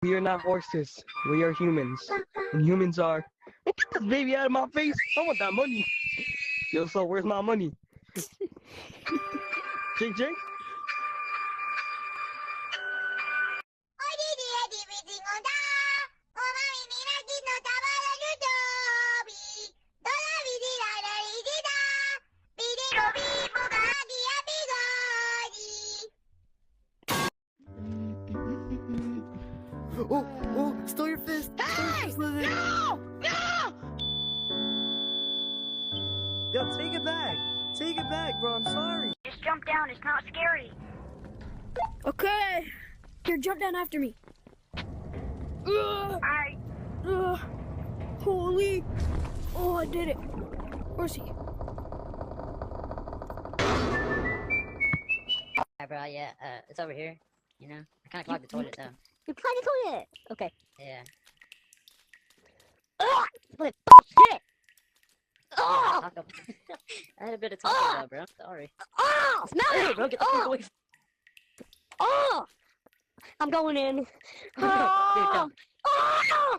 We are not horses. We are humans. And humans are. Get this baby out of my face. I want that money. Yo, so where's my money? JJ? Oh, oh, stole your fist! Hey! No! No! Yo, take it back! Take it back, bro, I'm sorry! Just jump down, it's not scary. Okay. Here, jump down after me. Alright. Holy. Oh, I did it. Where's he? Alright, bro, yeah, it's over here. You know? I kinda clogged the toilet, though. You kind of told it. Okay. Yeah. What shit? Oh! Taco. I had a bit of taco, though, bro. Sorry. Oh! Smell Hey, it! bro, get the fuck away from Oh! I'm going in. Dude, Oh! don't. Oh!